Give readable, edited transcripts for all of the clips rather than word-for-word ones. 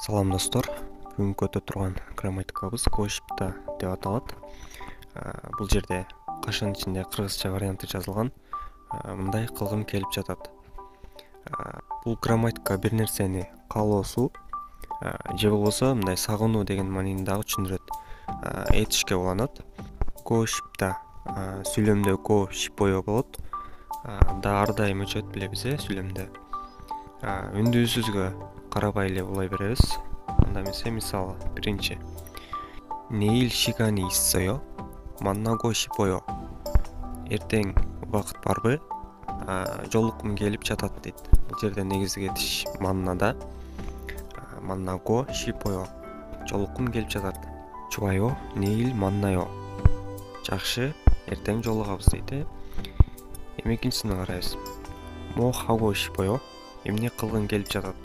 Салам достор, бүгүнкү өтө турган грамматикабыз кошипта деп аталат. Бул жерде кашанын ичинде кыргызча варианты жазылган. Мындай кылгым келип жатат. Бул грамматика бир нерсени каалоосу же болбосо мындай сагынуу деген маанини дагы түшүндүрөт. Этишке уланат. Кошипта сүйлөмдө ко шипое болот. Да ар дайым өчөт билебиз сүйлөмдө. Үндүүсүзгө карабай эле улай беребиз. Анда эмесе, мисалы, биринчи. Неил шигани иссойо, маннаго шипойо. Эртең убакыт барбы? Жолукум келип жатат дейт. Бул жерде негизги этиш маннада. Маннаго шипойо. Жолукум келип жатат. Чубайо, неил маннайо. Жакшы, эртең жолугабыз дейт. Экинчисине карайбыз. Мо хаго шипойо. Эмне кылгың келип жатат?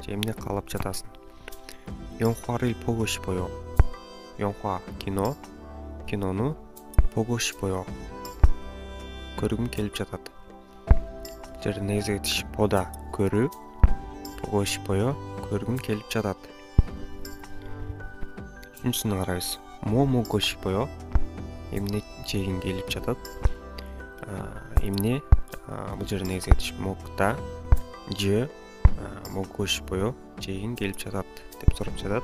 Же эмне каалап жатасың? Йонхуарил пого шипойо. Йонхуа кино, кинону пого шипойо. Көргүм келип жатат. Жерде негизги этиш пода көрүү, пого шипойо көргүм келип жатат. Үчүнчүсүнө карайбыз. Мо мого шипойо. Эмне жегиң келип жатат? Эмне бул жерде негизги этиш мокта же мого шипойо жегиң келип жатат деп сурап жатат.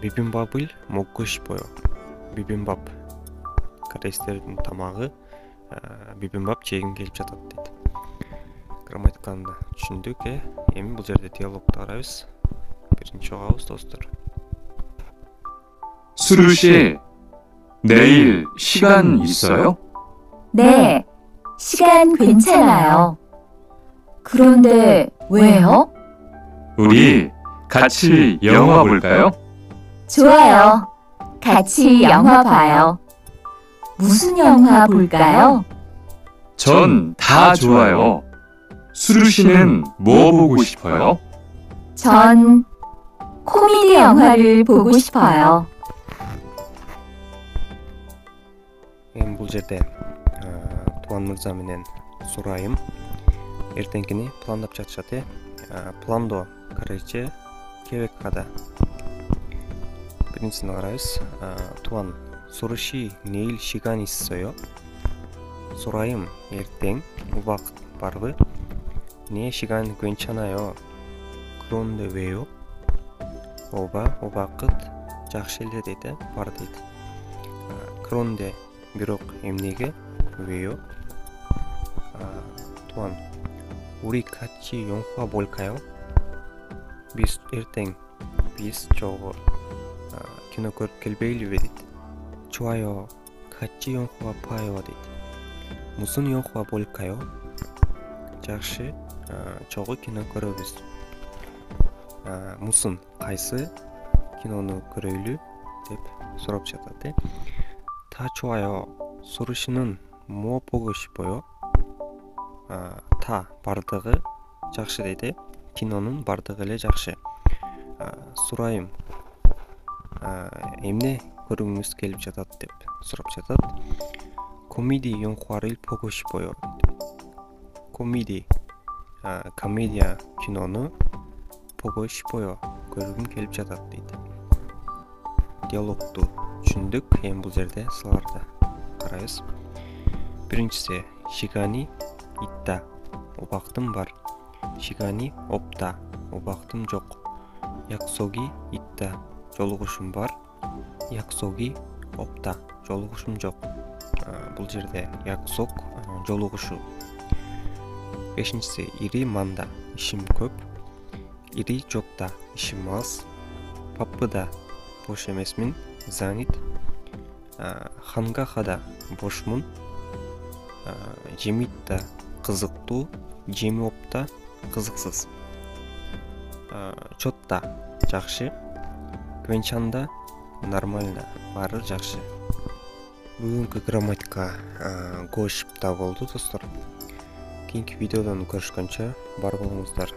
Бибимбабыл мого шипойо. Бибимбап корейстердин тамагы, бибимбап жегиң келип жатат дейт. Грамматиканы түшүндүк. Эми бул жерде диалогду карайбыз. Биринчи угабыз достор. 수루 씨, 내일 시간 있어요? 네, 시간 괜찮아요. 그런데 왜요? 우리 같이 영화 볼까요? 좋아요. 같이 영화 봐요. 무슨 영화 볼까요? 전 다 좋아요. 수루 씨는 뭐 보고 싶어요? 전 코미디 영화를 보고 싶어요. Бул жерде Туан мырза менен сурайым. Эртеңкини пландап жатышат. Пландо корейче кебеккада. Биринчисине карайбыз. Туан суруши неил шиган иссойо. Сурайым, эртең убакыт барбы? Не шиган 괜찮아요. Кронде вео. Оба убакыт жакшы эле дейт, бар дейт. Кронде бирок эмнеге? Вео. Туан 우리 같이 영화 볼까요? Биз эртең жолго кино көрүп келбейлиби дейт. 좋아요. 같이 영화 봐요 дейт. 무슨 영화 볼까요? Жакшы, чогуу кино көрөбүз. Мусын кайсы кинону көрөйлү деп сурап жатат. Та 좋아요. сурушинин мо 보고 싶어요? Та бардыгы жакшы дейт. Кинонун бардыгы эле жакшы. Сурайым, эмне көргүңүз келип жатат деп сурап жатат. Комеди 영화를 보고 싶어요. Комеди, комедия кинону 보고 싶어요. көргүм келип жатат дейт. Диалогду түшүндүк. Эми бул жерде сыларды карайбыз. Биринчиси шигани итта, убактым бар. Шигани опта, убактым жок. Яксоги итта, жолугушум бар. Яксоги опта, жолугушум жок. Бул жерде яксок жолугушуу. Бешинчиси ири манда, ишим көп. Ири жокта, ишим аз. Паппыда бош эмесмин, занит. Хангахада бошмун. Жемитта кызыктуу, жемиопта кызыксыз. Чотта жакшы, квенчанда нормально, баары жакшы. Бүгүнкү грамматика кошипта болду достор. Кийинки видеодон көрүшкөнчө бар болуңуздар.